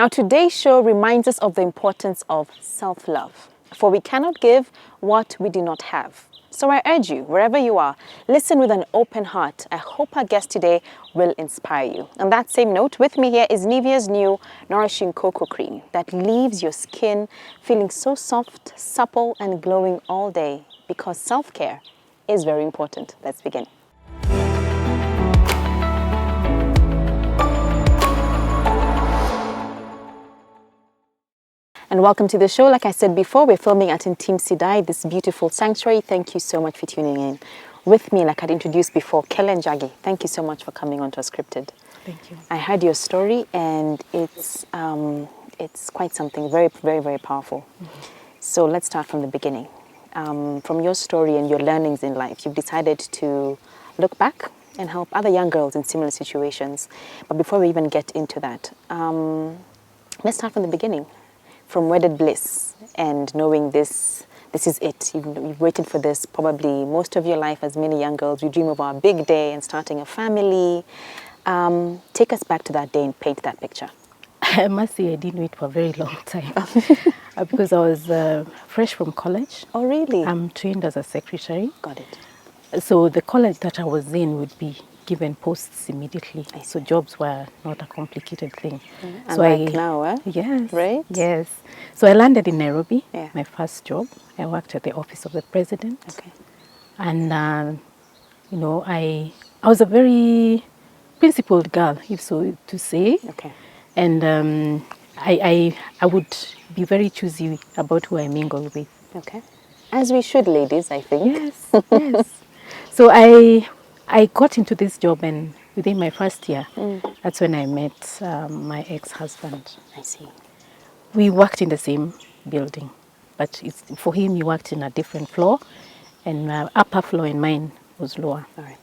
Now, today's show reminds us of the importance of self-love, for we cannot give what we do not have. So I urge you, wherever you are, listen with an open heart. I hope our guest today will inspire you. On that same note, with me here is Nivea's new Nourishing Cocoa Cream that leaves your skin feeling so soft, supple, and glowing all day, because self-care is very important. Let's begin. And welcome to the show. Like I said before, we're filming at Intim Sidai, this beautiful sanctuary. Thank you so much for tuning in. With me, like I'd introduced before, Kellen Njagi. Thank you so much for coming on to Unscripted. Thank you. I heard your story, and it's quite something very, very, very powerful. Mm-hmm. So let's start from the beginning. From your story and your learnings in life, you've decided to look back and help other young girls in similar situations. But before we even get into that, let's start from the beginning. From wedded bliss and knowing this is it. You've waited for this probably most of your life. As many young girls, we dream of our big day and starting a family. Take us back to that day and paint that picture. I must say I didn't wait for a very long time because I was fresh from college. Oh, really? I'm trained as a secretary. Got it. So the college that I was in would be given posts immediately. So jobs were not a complicated thing. And so like now, eh? Yes. Right? Yes. So I landed in Nairobi, yeah. My first job. I worked at the office of the president. Okay. And, I was a very principled girl, if so to say. Okay. And I would be very choosy about who I mingle with. Okay. As we should, ladies, I think. Yes, yes. So I got into this job, and within my first year, that's when I met my ex-husband. I see. We worked in the same building, but for him, he worked in a different floor, and upper floor and mine was lower. All right.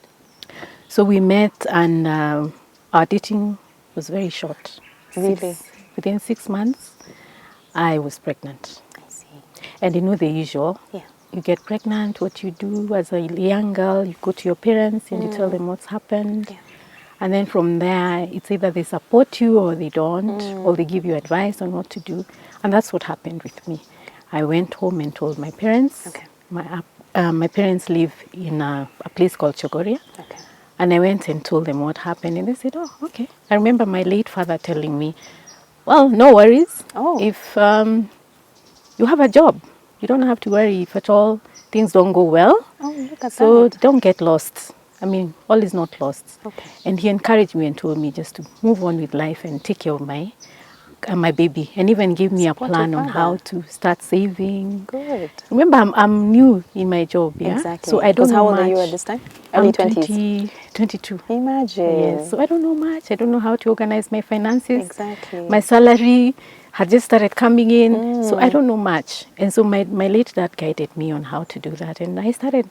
So we met, and our dating was very short. Really? Within 6 months, I was pregnant. I see. And you know the usual. Yeah. You get pregnant, what you do as a young girl, you go to your parents and you tell them what's happened. Yeah. And then from there, it's either they support you or they don't, or they give you advice on what to do. And that's what happened with me. I went home and told my parents. Okay. My parents live in a place called Chogoria. Okay. And I went and told them what happened. And they said, oh, okay. I remember my late father telling me, well, no worries. Oh. If you have a job, you don't have to worry if at all things don't go well. Oh, look at so that. Don't get lost. I mean, all is not lost. Okay. And he encouraged me and told me just to move on with life and take care of my baby, and even give me a plan on how to start saving. Good. Remember, I'm new in my job, yeah? Exactly. So I don't know how old much. are you at this time? Early 20s? 22. Imagine. Yes. So I don't know much. I don't know how to organize my finances. Exactly. My salary had just started coming in, so I don't know much. And so my late dad guided me on how to do that. And I started,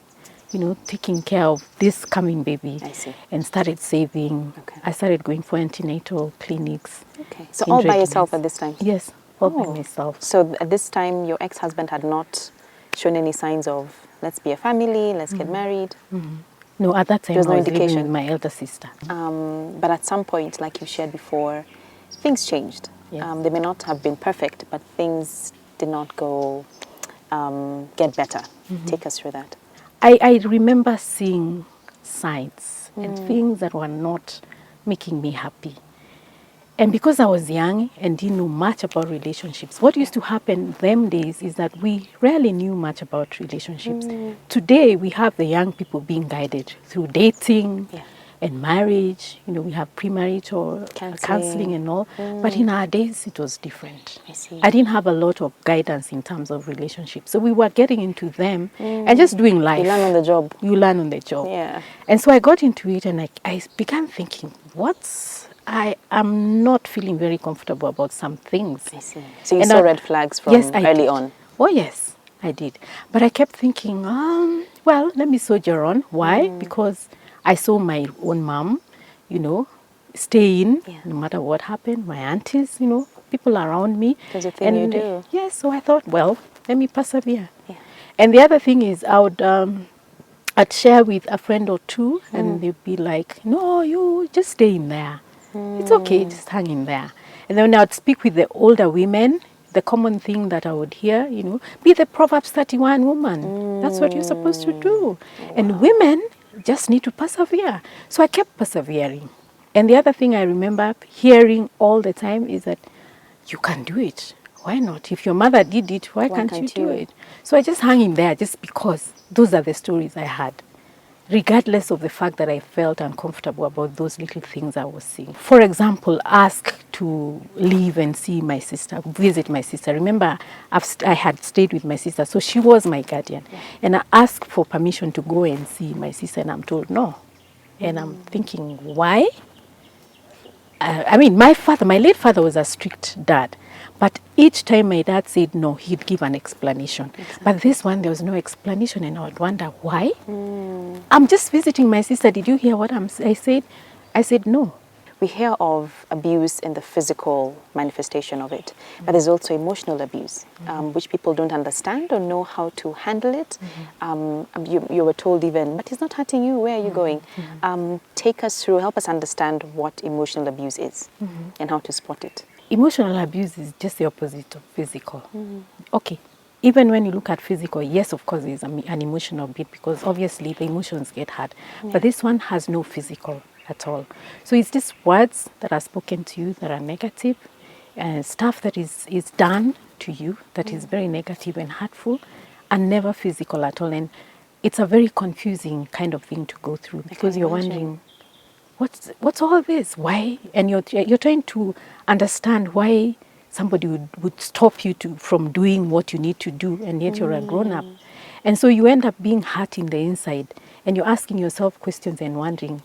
taking care of this coming baby. I see. And started saving. Okay. I started going for antenatal clinics. Okay. So all by yourself at this time? Yes, all by myself. So at this time, your ex-husband had not shown any signs of, let's be a family, let's get married? No, at that time There was no I was living indication. with my elder sister. But at some point, like you shared before, things changed. Yes. They may not have been perfect, but things did not go get better. Take us through that. I remember seeing signs and things that were not making me happy. And because I was young and didn't know much about relationships, what used to happen them days is that we rarely knew much about relationships. Today, we have the young people being guided through dating and marriage. We have pre-marital counseling and all. But in our days, it was different. I see. I didn't have a lot of guidance in terms of relationships. So we were getting into them and just doing life. You learn on the job. You learn on the job. Yeah. And so I got into it, and I began thinking, I am not feeling very comfortable about some things. I see. So you saw red flags from early on? Oh, yes, I did. But I kept thinking, well, let me soldier on. Why? Because I saw my own mom, stay in no matter what happened. My aunties, people around me. There's a thing you do. Yes, so I thought, well, let me persevere. Yeah. And the other thing is I'd share with a friend or two, and they'd be like, no, you just stay in there. It's okay, just hang in there. And then when I would speak with the older women, the common thing that I would hear, be the Proverbs 31 woman. That's what you're supposed to do. And women just need to persevere. So I kept persevering. And the other thing I remember hearing all the time is that you can do it. Why not? If your mother did it, why can't you do it? So I just hung in there just because those are the stories I had, regardless of the fact that I felt uncomfortable about those little things I was seeing. For example, ask to leave and see my sister, visit my sister. Remember, I had stayed with my sister, so she was my guardian. Yeah. And I asked for permission to go and see my sister, and I'm told no. And I'm thinking, why? I mean, my late father was a strict dad. But each time my dad said no, he'd give an explanation. Exactly. But this one, there was no explanation, and I would wonder why. I'm just visiting my sister. Did you hear what I said? I said no. We hear of abuse in the physical manifestation of it, but there's also emotional abuse, which people don't understand or know how to handle it. You were told even, but he's not hurting you, where are you going? Take us through, help us understand what emotional abuse is and how to spot it. Emotional abuse is just the opposite of physical. Okay. Even when you look at physical, yes, of course, there's an emotional bit because obviously the emotions get hurt. Yeah. But this one has no physical at all. So it's just words that are spoken to you that are negative, stuff that is done to you that is very negative and hurtful, and never physical at all. And it's a very confusing kind of thing to go through because you're wondering, what's all this? Why? And you're trying to understand why somebody would stop you from doing what you need to do, and yet you're a grown-up. And so you end up being hurt in the inside, and you're asking yourself questions and wondering,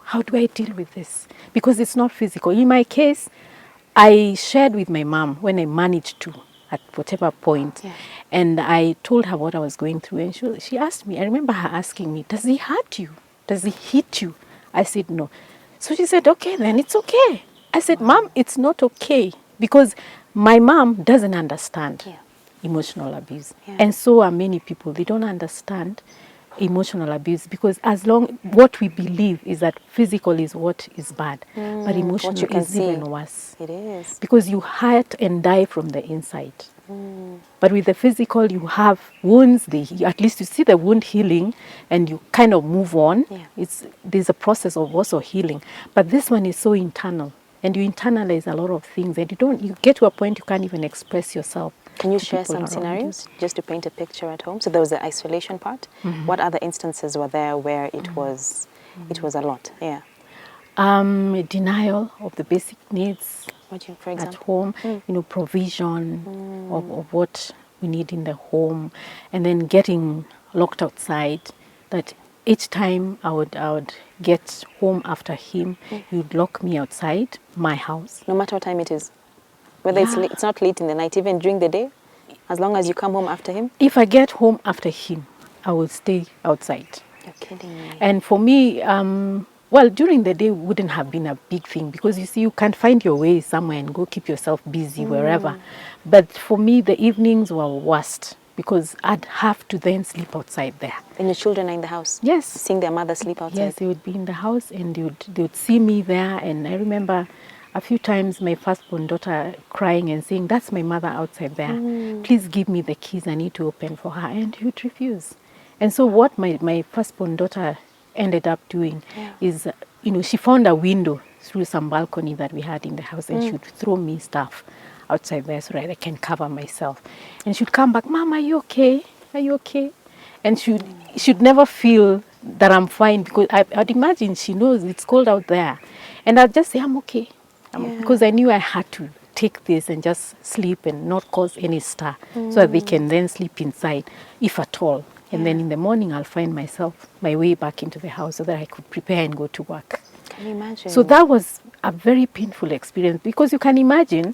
how do I deal with this? Because it's not physical. In my case, I shared with my mom when I managed to, at whatever point, and I told her what I was going through, and she asked me, I remember her asking me, does he hurt you? Does he hit you? I said, no. So she said, okay, then it's okay. I said, Mom, it's not okay, because my mom doesn't understand emotional abuse. And so are many people. They don't understand emotional abuse because what we believe is that physical is what is bad, but emotional is even worse. It is. Because you hurt and die from the inside. But with the physical, you have wounds, at least you see the wound healing and you kind of move on. There's a process of also healing. But this one is so internal. And you internalize a lot of things, and you get to a point you can't even express yourself. Can you share some scenarios just to paint a picture at home? So there was the isolation part. What other instances were there where it was a lot? Yeah. Denial of the basic needs for example? at home. Provision of what we need in the home, and then getting locked outside. That each time I would get home after him, he would lock me outside my house. No matter what time it is? Whether it's not late in the night, even during the day? As long as you come home after him? If I get home after him, I will stay outside. You're kidding me. And for me, during the day wouldn't have been a big thing because you see, you can't find your way somewhere and go keep yourself busy wherever. But for me, the evenings were worst because I'd have to then sleep outside there. And your children are in the house? Yes. Seeing their mother sleep outside? Yes, they would be in the house and they would see me there. And I remember a few times my firstborn daughter crying and saying, that's my mother outside there. Please give me the keys, I need to open for her. And he would refuse. And so what my firstborn daughter ended up doing is, she found a window through some balcony that we had in the house, and she would throw me stuff outside there so that I can cover myself. And she'd come back, Mom, are you okay? Are you okay? And she'd never feel that I'm fine because I'd imagine she knows it's cold out there. And I'd just say, I'm okay. Because I knew I had to take this and just sleep and not cause any stir so that they can then sleep inside, if at all. And then in the morning, I'll find my way back into the house so that I could prepare and go to work. Can you imagine? So that was a very painful experience because you can imagine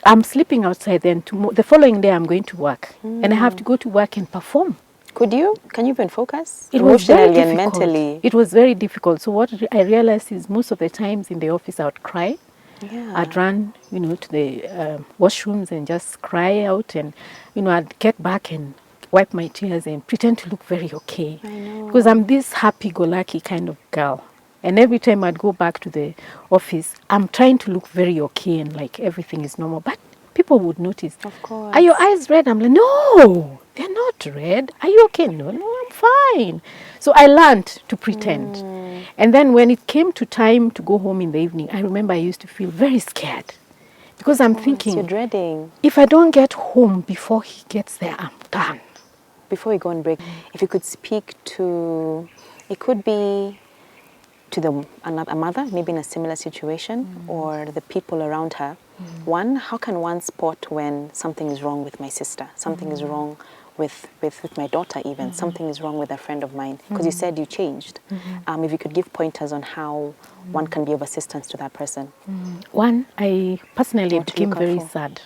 I'm sleeping outside, then the following day I'm going to work and I have to go to work and perform. Could you? Can you even focus? It was very difficult. And mentally? It was very difficult. So what I realized is most of the times in the office I would cry. I'd run, to the washrooms and just cry out, and I'd get back and wipe my tears and pretend to look very okay. I know. Because I'm this happy-go-lucky kind of girl. And every time I'd go back to the office, I'm trying to look very okay and like everything is normal. But people would notice, Of course. are your eyes red? I'm like, no, they're not red. Are you okay? No, I'm fine. So I learned to pretend. And then when it came to time to go home in the evening, I remember I used to feel very scared. Because I'm thinking, you're dreading. if I don't get home before he gets there, I'm done. Before we go on break, if you could speak to, it could be to a mother, maybe in a similar situation, or the people around her. One, how can one spot when something is wrong with my sister? Something is wrong with my daughter even. Something is wrong with a friend of mine. Because you said you changed. If you could give pointers on how one can be of assistance to that person. One, I personally What to became look out very for. sad.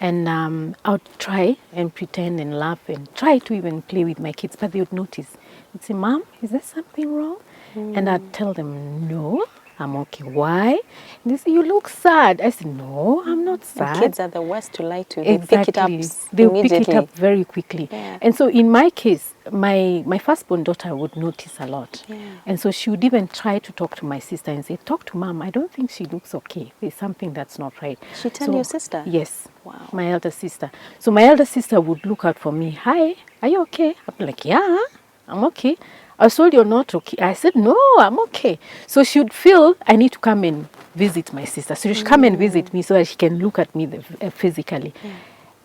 And I would try and pretend and laugh and try to even play with my kids, but they would notice. They'd say, Mom, is there something wrong? And I'd tell them, no, I'm okay. Why? And they say, you look sad. I said, no, I'm not sad. And kids are the worst to lie to. They Exactly. pick it up They'll immediately. pick it up very quickly. Yeah. And so in my case, my firstborn daughter would notice a lot. Yeah. And so she would even try to talk to my sister and say, talk to Mom. I don't think she looks okay. There's something that's not right. She tell your sister? Yes. Wow. My elder sister. So my elder sister would look out for me. Hi, are you okay? I'd be like, yeah, I'm okay. I was told you're not okay. I said, no, I'm okay. So she would feel I need to come and visit my sister. So she should come and visit me so that she can look at me physically.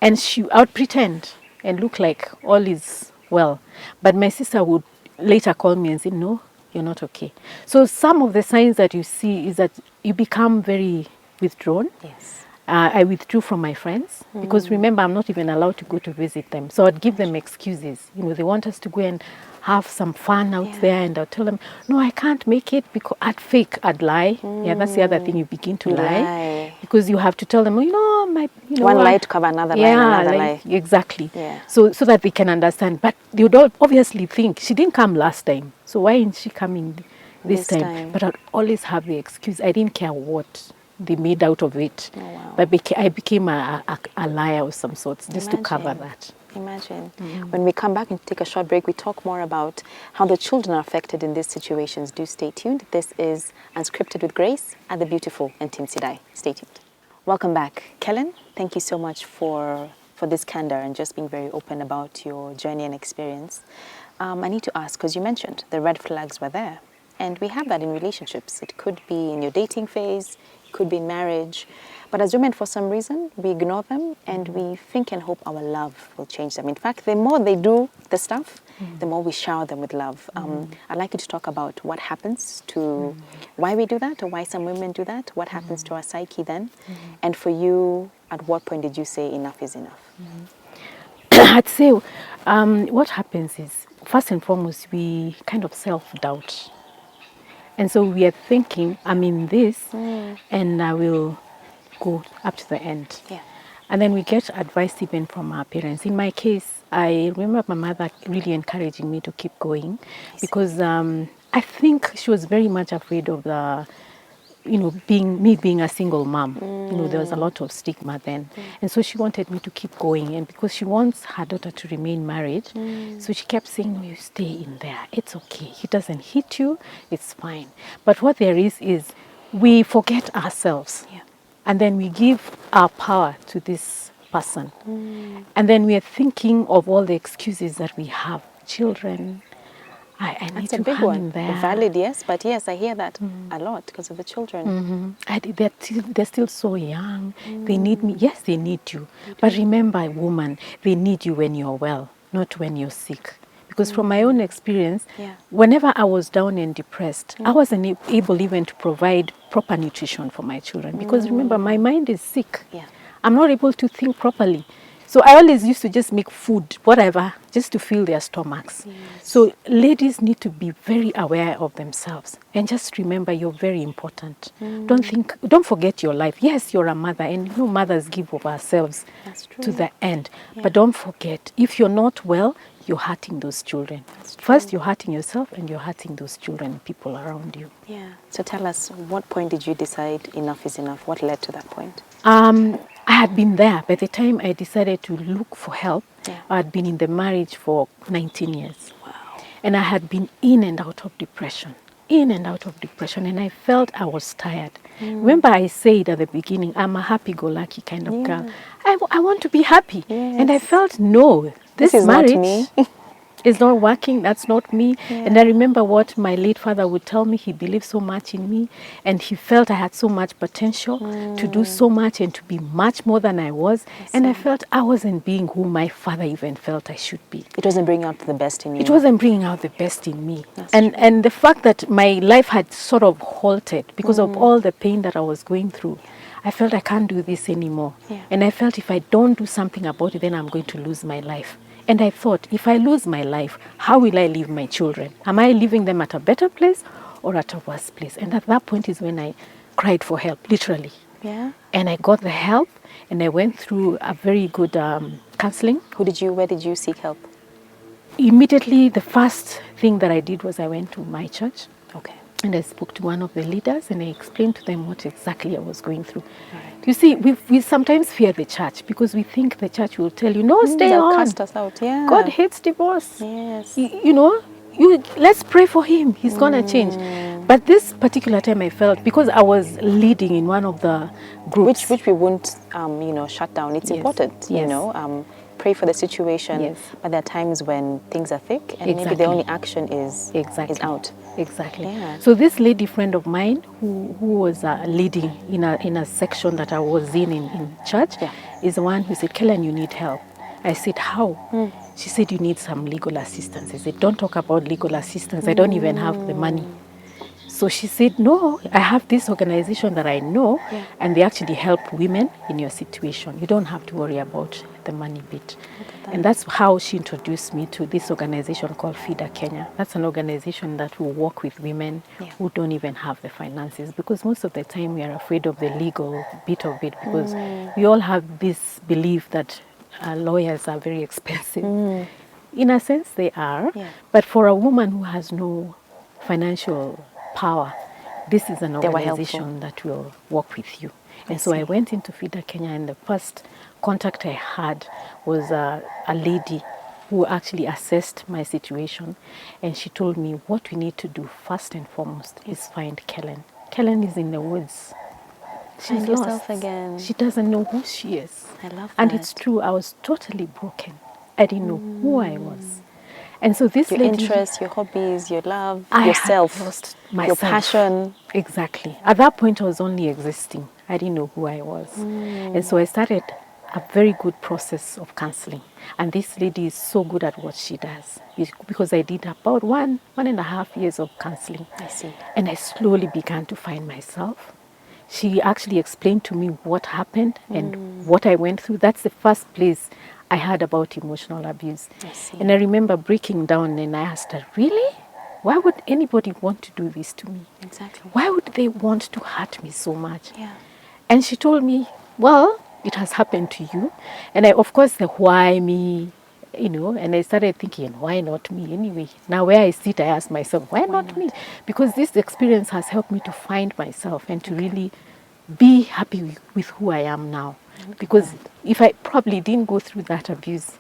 And I would pretend and look like all is well. But my sister would later call me and say, no, you're not okay. So some of the signs that you see is that you become very withdrawn. Yes. I withdrew from my friends because remember, I'm not even allowed to go to visit them. So I'd give them excuses. You know, they want us to go and have some fun out there, and I'll tell them, no, I can't make it because I'd lie. Yeah, that's the other thing. You begin to lie because you have to tell them, One lie to cover another lie, another lie. Exactly. Yeah. So that they can understand. But they would obviously think she didn't come last time, so why isn't she coming this time? But I'd always have the excuse. I didn't care what they made out of it. Oh, wow. But I became a liar of some sorts just to cover that. Imagine. When we come back and take a short break, we talk more about how the children are affected in these situations. Do stay tuned. This is Unscripted with Grace at the beautiful Ntimsidai. Stay tuned. Welcome back. Kellen, thank you so much for this candor and just being very open about your journey and experience. I need to ask, because you mentioned the red flags were there. And we have that in relationships. It could be in your dating phase, it could be in marriage. But as women, for some reason, we ignore them and we think and hope our love will change them. In fact, the more they do the stuff, the more we shower them with love. I'd like you to talk about what happens to why we do that, or why some women do that, what happens to our psyche then. And for you, at what point did you say enough is enough? I'd say what happens is, first and foremost, we kind of self-doubt. And so we are thinking, I'm in this, and I will go up to the end. Yeah. And then we get advice even from our parents. In my case, I remember my mother really encouraging me to keep going because I think she was very much afraid of being a single mom. There was a lot of stigma then. And so she wanted me to keep going. And because she wants her daughter to remain married, so she kept saying, no, you stay in there. It's okay. He doesn't hit you. It's fine. But what there is we forget ourselves. Yeah. And then we give our power to this person. And then we are thinking of all the excuses that we have. Children, I need to hang in there. Valid, yes, but yes, I hear that a lot because of the children. They're still so young. They need me. Yes, they need you. But remember, woman, they need you when you're well, not when you're sick. Because from my own experience, whenever I was down and depressed, I wasn't able even to provide proper nutrition for my children. Because remember, my mind is sick. Yeah. I'm not able to think properly. So I always used to just make food, whatever, just to fill their stomachs. Yes. So ladies need to be very aware of themselves. And just remember, you're very important. Don't forget your life. Yes, you're a mother, and mothers give of ourselves to the end. Yeah. But don't forget, if you're not well, you're hurting those children. First, you're hurting yourself, and you're hurting those children, people around you. Yeah. So tell us, what point did you decide enough is enough? What led to that point? I had been there. By the time I decided to look for help, I had been in the marriage for 19 years. Wow. And I had been in and out of depression. in and out of depression, and I felt I was tired. Remember I said at the beginning, I'm a happy-go-lucky kind of girl. I want to be happy. And I felt, no, this is marriage not me. is not working. That's not me. And I remember what my late father would tell me. He believed so much in me, and he felt I had so much potential to do so much and to be much more than I was. And I felt I wasn't being who my father even felt I should be. It wasn't bringing out the best in you. It wasn't bringing out the best in me. That's And the fact that my life had sort of halted because of all the pain that I was going through, I felt I can't do this anymore. And I felt if I don't do something about it, then I'm going to lose my life. And I thought, if I lose my life, how will I leave my children? Am I leaving them at a better place or at a worse place? And at that point is when I cried for help, literally. Yeah. And I got the help, and I went through a very good counseling. Where did you seek help? Immediately, the first thing that I did was I went to my church. Okay. And I spoke to one of the leaders, and I explained to them what exactly I was going through. You see, we sometimes fear the church because we think the church will tell you, no, stay They'll on. cast us out. Yeah. God hates divorce. Yes. You know, let's pray for him. He's going to change. But this particular time I felt, because I was leading in one of the groups. Which we won't, shut down. It's important, pray for the situation. But there are times when things are thick and maybe the only action is out. Exactly. Yeah. So this lady friend of mine who was leading in a section that I was in church is the one who said, Kellen, you need help. I said, how? She said, you need some legal assistance. I said, don't talk about legal assistance. I don't even have the money. So she said, no, I have this organization that I know, and they actually help women in your situation. You don't have to worry about the money bit. And that's how she introduced me to this organization called FIDA Kenya. That's an organization that will work with women who don't even have the finances, because most of the time we are afraid of the legal bit of it, because we all have this belief that lawyers are very expensive. In a sense, they are. But for a woman who has no financial power, this is an organization that will work with you. And so I went into FIDA Kenya, and the first contact I had was a lady who actually assessed my situation, and she told me what we need to do first and foremost is find Kellen. Kellen is in the woods. She's lost again. She doesn't know who she is. I love that. And it's true, I was totally broken. I didn't know who I was. And so this your lady, interests, your hobbies, your love, I yourself, had lost myself. your passion. Exactly. At that point, I was only existing. I didn't know who I was. And so I started a very good process of counseling. And this lady is so good at what she does, because I did about 1.5 years of counseling. I see. And I slowly began to find myself. She actually explained to me what happened and what I went through. That's the first place I heard about emotional abuse. I see. And I remember breaking down, and I asked her, really? Why would anybody want to do this to me? Exactly. Why would they want to hurt me so much? Yeah. And she told me, well, it has happened to you. And I, of course, the why me, and I started thinking, why not me anyway? Now where I sit, I ask myself, why not me? Because this experience has helped me to find myself and to really be happy with who I am now. Because if I probably didn't go through that abuse,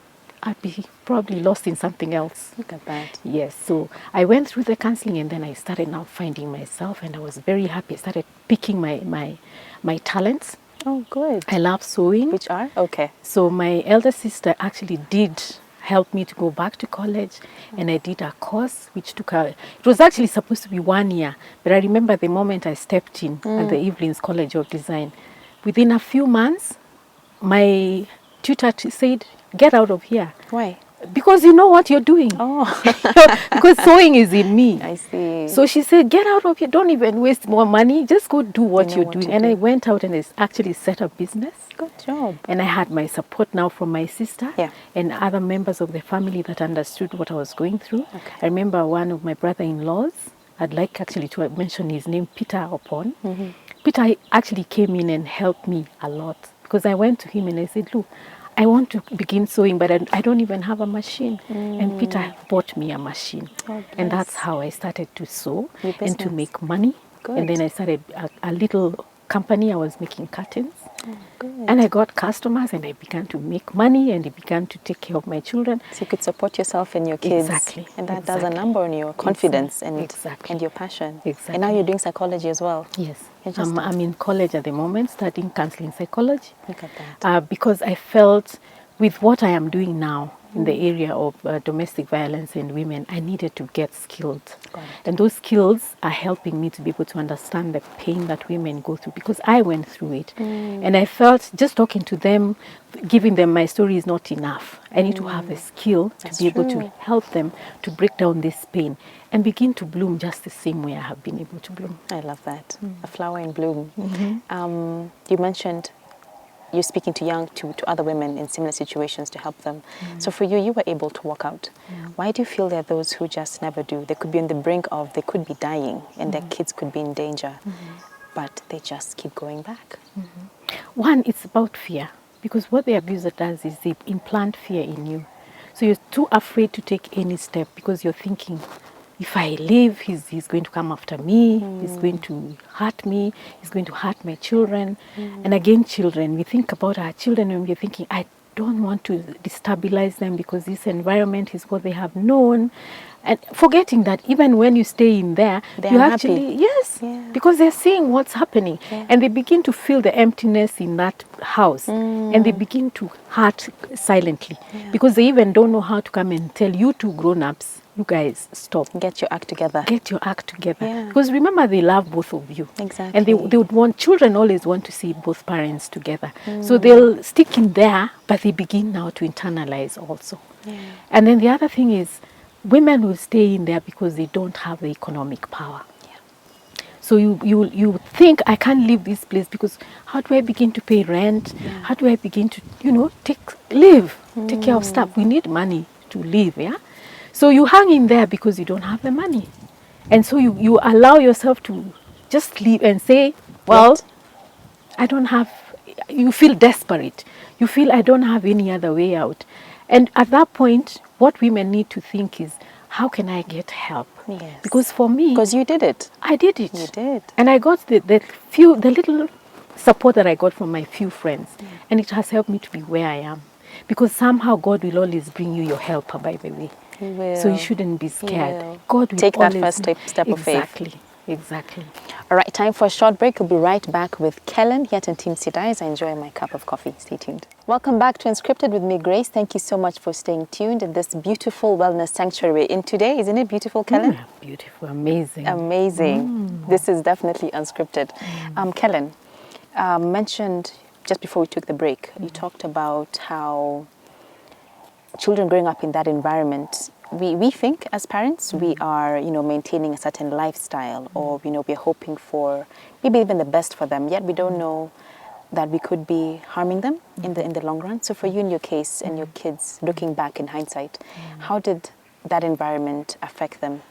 I'd be probably lost in something else. Look at that. Yes, so I went through the counseling, and then I started now finding myself, and I was very happy. I started picking my talents. Oh, good. I love sewing. Which are? Okay. So my elder sister actually did help me to go back to college, and I did a course which took it was actually supposed to be 1 year, but I remember the moment I stepped in at the Evelyn's College of Design, within a few months, my tutor said, get out of here. Why? Because you know what you're doing. Oh. Because sewing is in me. I see. So she said, get out of here. Don't even waste more money. Just go do what you're doing. And I went out and I actually set up business. Good job. And I had my support now from my sister Yeah. and other members of the family that understood what I was going through. Okay. I remember one of my brother-in-laws, I'd like actually to mention his name, Peter Opon. Peter actually came in and helped me a lot, because I went to him and I said, look, I want to begin sewing, but I don't even have a machine. And Peter bought me a machine. And that's how I started to sew and to make money. Good. And then I started a little company. I was making curtains. Good. And I got customers and I began to make money and I began to take care of my children. So you could support yourself and your kids. Exactly. And that does a number on your confidence and your passion. Exactly. And now you're doing psychology as well. Yes. I'm in college at the moment, studying counseling psychology. Look at that. Because I felt with what I am doing now in the area of domestic violence and women, I needed to get skilled. And those skills are helping me to be able to understand the pain that women go through, because I went through it. And I felt just talking to them, giving them my story is not enough. I need to have a skill to be able to help them to break down this pain and begin to bloom just the same way I have been able to bloom. I love that. A flower in bloom. You mentioned you're speaking to other women in similar situations to help them. So for you were able to walk out. Why do you feel there are those who just never do? They could be on the brink of, they could be dying and their kids could be in danger, but they just keep going back? One, it's about fear, because what the abuser does is they implant fear in you. So you're too afraid to take any step because you're thinking, if I leave, he's going to come after me, he's going to hurt me, he's going to hurt my children. And again, children, we think about our children and we're thinking, I don't want to destabilize them because this environment is what they have known. And forgetting that even when you stay in there, you actually, because they're seeing what's happening. And they begin to feel the emptiness in that house. And they begin to hurt silently because they even don't know how to come and tell you two grown-ups, you guys, stop. Get your act together. Get your act together. Because remember, they love both of you. Exactly. And they would want, children always want to see both parents together. So they'll stick in there, but they begin now to internalize also. And then the other thing is, women will stay in there because they don't have the economic power. So you think, I can't leave this place because how do I begin to pay rent? How do I begin to, take care of stuff? We need money to live, So you hang in there because you don't have the money. And so you allow yourself to just leave and say, well, I don't have, you feel desperate. You feel I don't have any other way out. And at that point, what women need to think is, how can I get help? Yes. Because for me... Because you did it. I did it. You did. And I got the little support that I got from my few friends. And it has helped me to be where I am. Because somehow God will always bring you your helper, by the way. He will. So you shouldn't be scared. God will take that first step of faith. Exactly. All right, time for a short break. We'll be right back with Kellen yet and Team Sidai as I enjoy my cup of coffee. Stay tuned. Welcome back to Unscripted with me, Grace. Thank you so much for staying tuned in this beautiful wellness sanctuary. In today, isn't it beautiful, Kellen? Beautiful, amazing. Amazing. This is definitely unscripted. Kellen, mentioned just before we took the break, you talked about how children growing up in that environment, we think as parents we are, maintaining a certain lifestyle, or we're hoping for maybe even the best for them. Yet we don't know that we could be harming them in the long run. So for you in your case and your kids, looking back in hindsight, how did that environment affect them,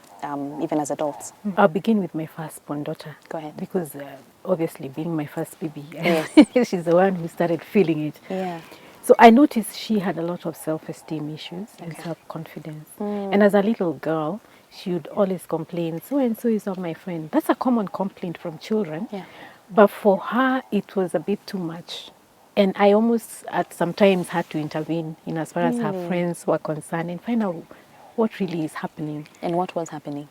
even as adults? I'll begin with my firstborn daughter. Go ahead. Because obviously, being my first baby, Yes. she's the one who started feeling it. Yeah. So I noticed she had a lot of self-esteem issues and self-confidence. And as a little girl, she would always complain, so-and-so is not my friend. That's a common complaint from children. Yeah. But for her, it was a bit too much. And I almost at sometimes had to intervene in as far as her friends were concerned and find out what really is happening. And what was happening?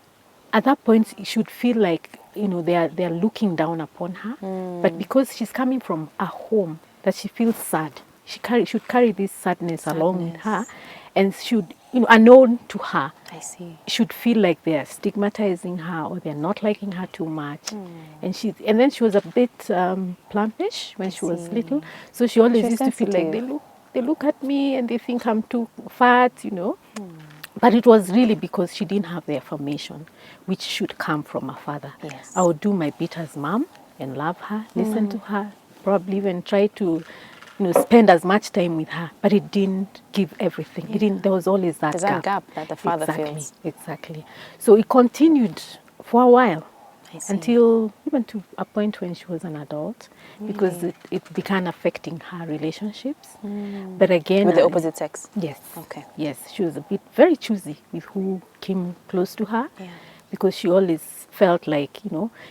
At that point, it should feel like, they are looking down upon her. But because she's coming from a home that she feels sad, she should carry this sadness along with her, and should, unknown to her, I see, should feel like they are stigmatizing her or they're not liking her too much. And then she was a bit plumpish when she was little, so she always used to feel like they look at me and they think I'm too fat, But it was really because she didn't have the affirmation, which should come from her father. Yes. I would do my bit as mom and love her, listen to her, probably even try to spend as much time with her, but it didn't give everything. It didn't. There was always that gap that the father feels. Exactly. So it continued for a while, until even to a point when she was an adult, because it began affecting her relationships. But again, with the opposite sex. Yes. Okay. Yes, she was very choosy with who came close to her. Yeah. Because she always felt like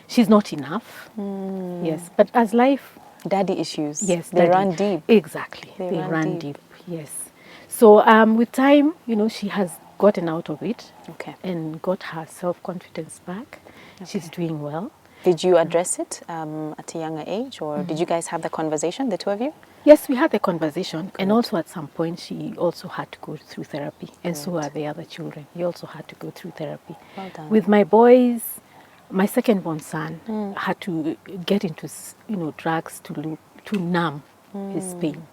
she's not enough. Yes, but as life Daddy issues. Yes, They daddy. run deep. Exactly, They run run deep. deep. Yes. So with time, she has gotten out of it, Okay. and got her self-confidence back. She's doing well. Did you address it at a younger age, or did you guys have the conversation, the two of you? Yes, we had the conversation, and Good. also at some point she also had to go through therapy, and so Good. are the other children. He also had to go through therapy. Well done. With my boys, my second-born son had to get into drugs to numb his pain.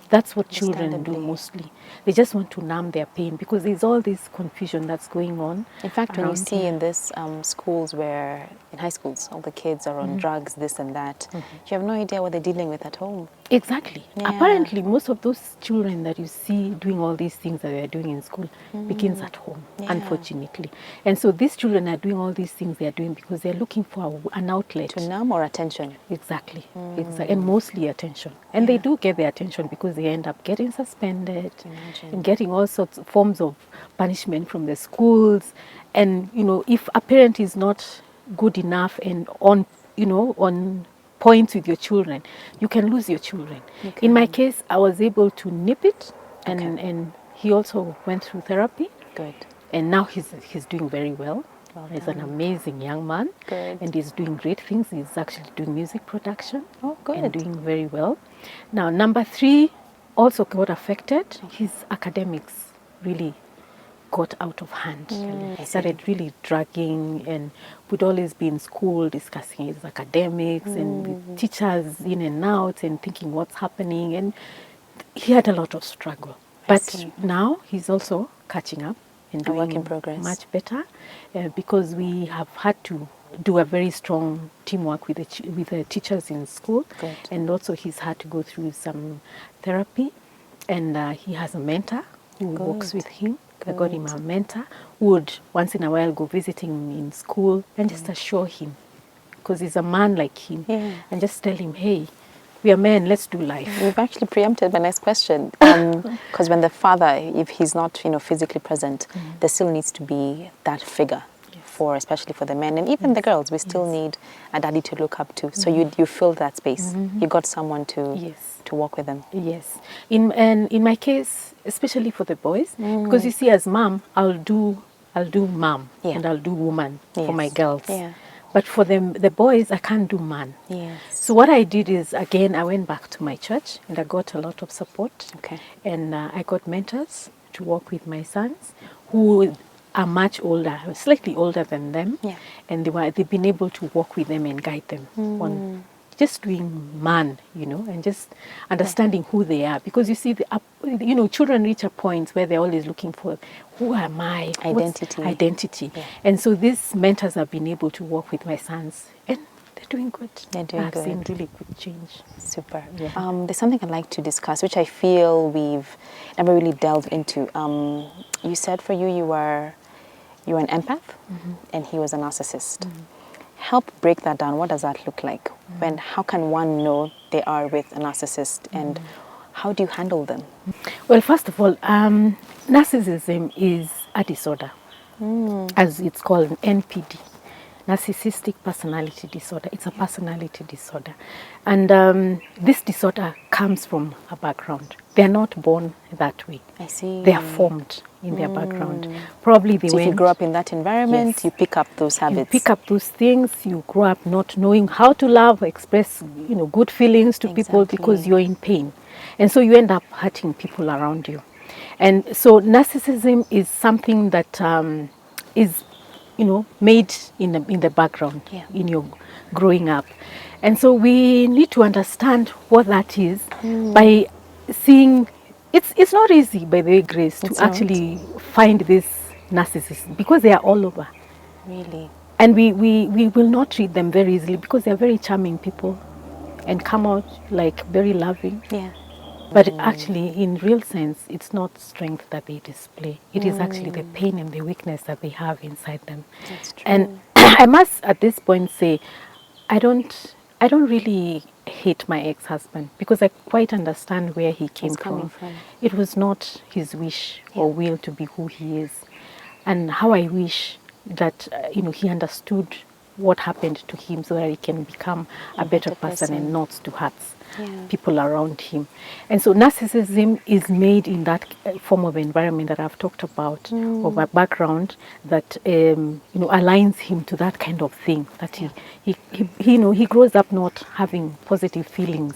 That's what children do Understandably. mostly. They just want to numb their pain because there's all this confusion that's going on. In fact, when you around see here. in this schools where, in high schools, all the kids are on drugs, this and that, you have no idea what they're dealing with at home. Exactly. Yeah. Apparently, most of those children that you see doing all these things that they're doing in school begins at home, Yeah. unfortunately. And so these children are doing all these things they're doing because they're looking for an outlet. To numb or attention? Exactly. Exactly. And mostly attention. And they do get their attention because they end up getting suspended Imagine. and getting all sorts of forms of punishment from the schools. And, if a parent is not good enough and on point with your children, you can lose your children. In my case, I was able to nip it, and he also went through therapy. Good. And now he's doing very well. Well He's an amazing young man. Good. And he's doing great things. He's actually doing music production. Oh, good. And doing very well. Now, number 3 also got affected. His academics really got out of hand. He started really dragging, and would always be in school discussing his academics and with teachers in and out and thinking what's happening. And he had a lot of struggle. But see. now he's also catching up and A work doing in progress. much better because we have had to do a very strong teamwork with the teachers in school. Good. And also he's had to go through some therapy, and he has a mentor who works with him. I got him a mentor who would once in a while go visit him in school and just assure him, because he's a man like him, and just tell him, hey, we are men, let's do life. You've actually preempted my next question, because when the father, if he's not, physically present, there still needs to be that figure especially for the men and even the girls. We still need a daddy to look up to. So you fill that space. You got someone to walk with them. Yes. In my case, especially for the boys, because you see, as mom, I'll do mom and I'll do woman for my girls. Yeah. But for the boys, I can't do man. Yes. So what I did is, again, I went back to my church and I got a lot of support. Okay. And I got mentors to work with my sons who are much older, slightly older than them. Yeah. And they've been able to work with them and guide them on just doing man, and just understanding who they are. Because you see, children reach a point where they're always looking for, who am I? Identity. What's identity. Yeah. And so these mentors have been able to work with my sons, and they're doing good. They're doing I've good. seen really good change. Super. Yeah. There's something I'd like to discuss, which I feel we've never really delved into. You said for you were an empath, and he was a narcissist. Help break that down. What does that look like? How can one know they are with a narcissist, and how do you handle them? Well, first of all, narcissism is a disorder, as it's called, NPD, narcissistic personality disorder. It's a personality disorder. And this disorder comes from a background. They're not born that way. I see. They are formed in their background. Probably they So if you grow up in that environment, Yes. you pick up those habits. You pick up those things. You grow up not knowing how to love, express, good feelings to people because you're in pain, and so you end up hurting people around you. And so narcissism is something that is, made in the background in your growing up, and so we need to understand what that is by seeing. It's not easy, by the way, Grace, to actually find this narcissist because they are all over. Really? And we will not treat them very easily because they're very charming people and come out like very loving. Yeah. But actually, in real sense, it's not strength that they display. It is actually the pain and the weakness that they have inside them. That's true. And I must at this point say, I don't really hate my ex-husband because I quite understand where he came coming from. from. It was not his wish or will to be who he is. And how I wish that he understood what happened to him so that he can become a better person and not to hurt people around him. And so narcissism is made in that form of environment that I've talked about, of a background that aligns him to that kind of thing, that he grows up not having positive feelings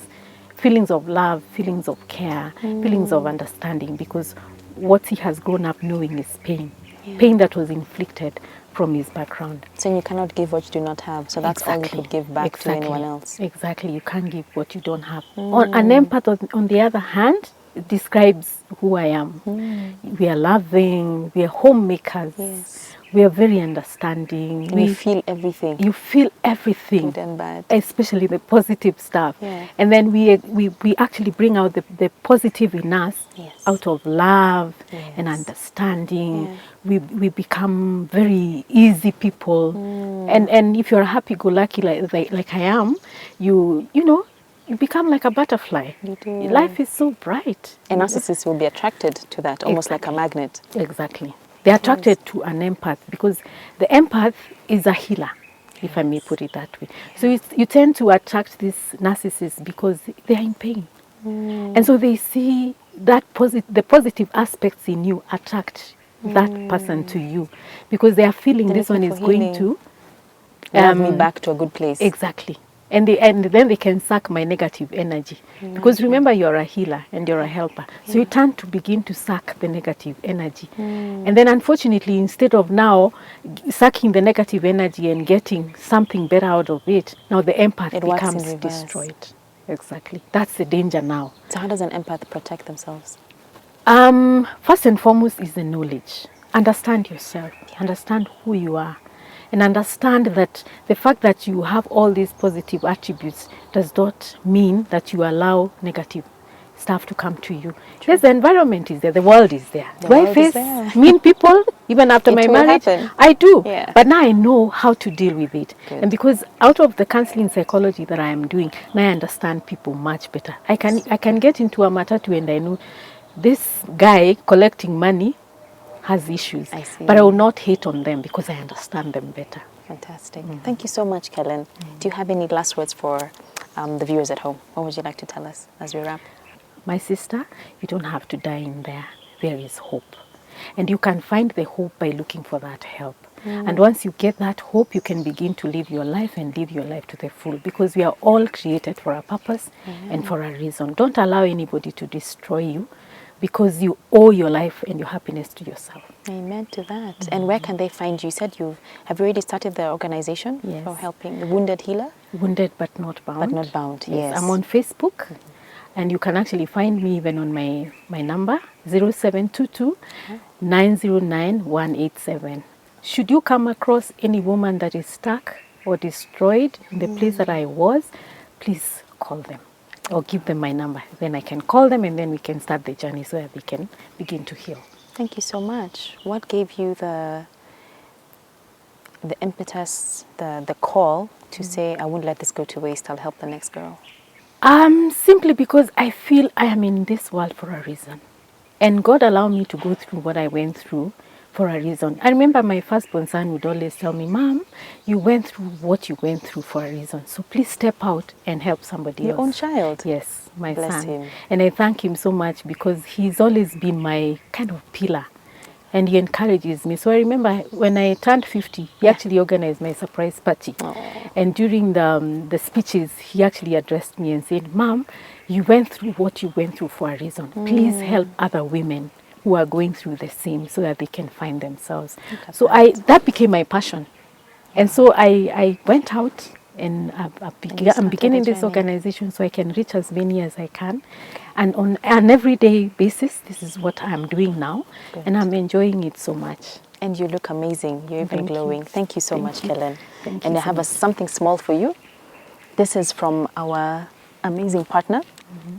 of love, feelings of care, feelings of understanding, because what he has grown up knowing is pain. Pain that was inflicted from his background. So you cannot give what you do not have. So that's all you could give back to anyone else. Exactly. You can't give what you don't have. An empath, on the other hand, describes who I am. We are loving. We are homemakers. Yes. We are very understanding. We feel everything. You feel everything. Good and bad. Especially the positive stuff. Yeah. And then we actually bring out the positive in us out of love and understanding. Yeah. We become very easy people. And if you're happy-go-lucky like I am, you become like a butterfly. You do. Life is so bright. And narcissists will be attracted to that, almost like a magnet. Exactly. They're attracted to an empath because the empath is a healer, if I may put it that way. So you tend to attract these narcissists because they are in pain. And so they see that the positive aspects in you attract that person to you because they are feeling this one is going to have me back to a good place. Exactly. And then they can suck my negative energy. Because remember, you're a healer and you're a helper. So you tend to begin to suck the negative energy. And then unfortunately, instead of now sucking the negative energy and getting something better out of it, now the empath becomes destroyed. Exactly. That's the danger now. So how does an empath protect themselves? First and foremost is the knowledge. Understand yourself. Understand who you are. And understand that the fact that you have all these positive attributes does not mean that you allow negative stuff to come to you. Yes, the environment is there, the world is there. Do I face mean people even after my marriage? I do. Yeah. But now I know how to deal with it. Good. And because out of the counseling psychology that I am doing, now I understand people much better. I can get into a matatu and I know this guy collecting money has issues, but I will not hate on them because I understand them better. Fantastic. Thank you so much, Kellen. Do you have any last words for the viewers at home? What would you like to tell us as we wrap? My sister, you don't have to die in there. There is hope. And you can find the hope by looking for that help. And once you get that hope, you can begin to live your life and live your life to the full, because we are all created for a purpose and for a reason. Don't allow anybody to destroy you, because you owe your life and your happiness to yourself. Amen to that. And where can they find you? You said you have already started the organization for helping the wounded healer? Wounded but not bound. But not bound, yes. I'm on Facebook, and you can actually find me even on my number, 0722 909 187. Should you come across any woman that is stuck or destroyed in the place that I was, please call them. Or give them my number. Then I can call them and then we can start the journey so that they can begin to heal. Thank you so much. What gave you the impetus, the call to say, I won't let this go to waste, I'll help the next girl? Simply because I feel I am in this world for a reason. And God allowed me to go through what I went through for a reason. I remember my firstborn son would always tell me, Mom, you went through what you went through for a reason. So please step out and help somebody else. Your own child? Yes, my Bless son. him. And I thank him so much because he's always been my kind of pillar. And he encourages me. So I remember when I turned 50, he actually organized my surprise party. And during the speeches, he actually addressed me and said, Mom, you went through what you went through for a reason. Please help other women who are going through the same so that they can find themselves. So that became my passion. And so I went out and I'm beginning this organization so I can reach as many as I can. And on an everyday basis, this is what I'm doing now. Good. And I'm enjoying it so much. And you look amazing. You're even glowing. Thank you so much, Kellen. And I have something small for you. This is from our amazing partner.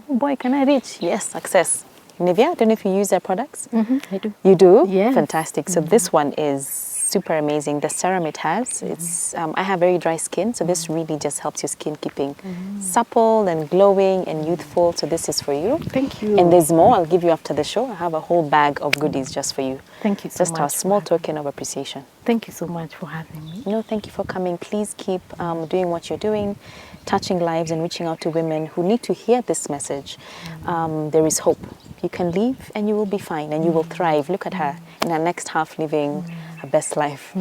Oh boy, can I reach? Yes, success. Nivea, I don't know if you use their products. I do. You do? Yeah. Fantastic. So this one is super amazing. The serum it has, it's I have very dry skin, so this really just helps your skin keeping supple and glowing and youthful. So this is for you. Thank you. And there's more. I'll give you after the show. I have a whole bag of goodies just for you. Thank you so just much. Just a small token of appreciation. Thank you so much for having me. No, thank you for coming. Please keep doing what you're doing, touching lives and reaching out to women who need to hear this message. There is hope. You can leave and you will be fine and you will thrive. Look at her in her next half living her best life.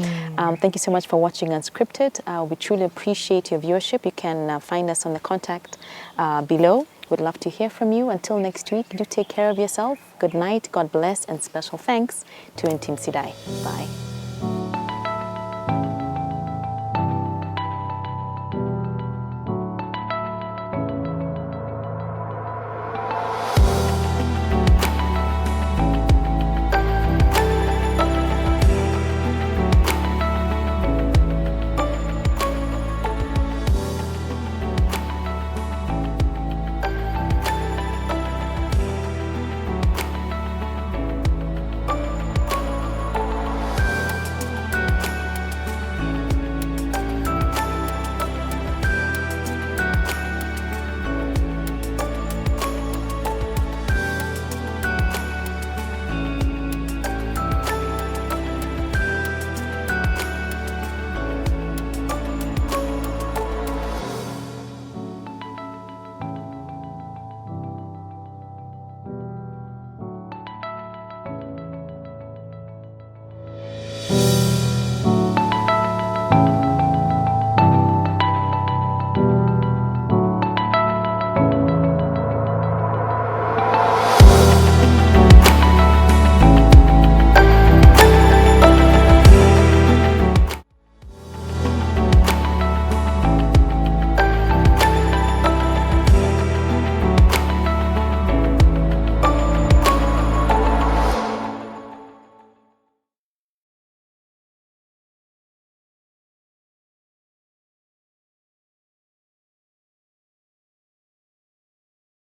Thank you so much for watching Unscripted. We truly appreciate your viewership. You can find us on the contact below. We'd love to hear from you. Until next week, do take care of yourself. Good night, God bless, and special thanks to Intim Sidai. Bye.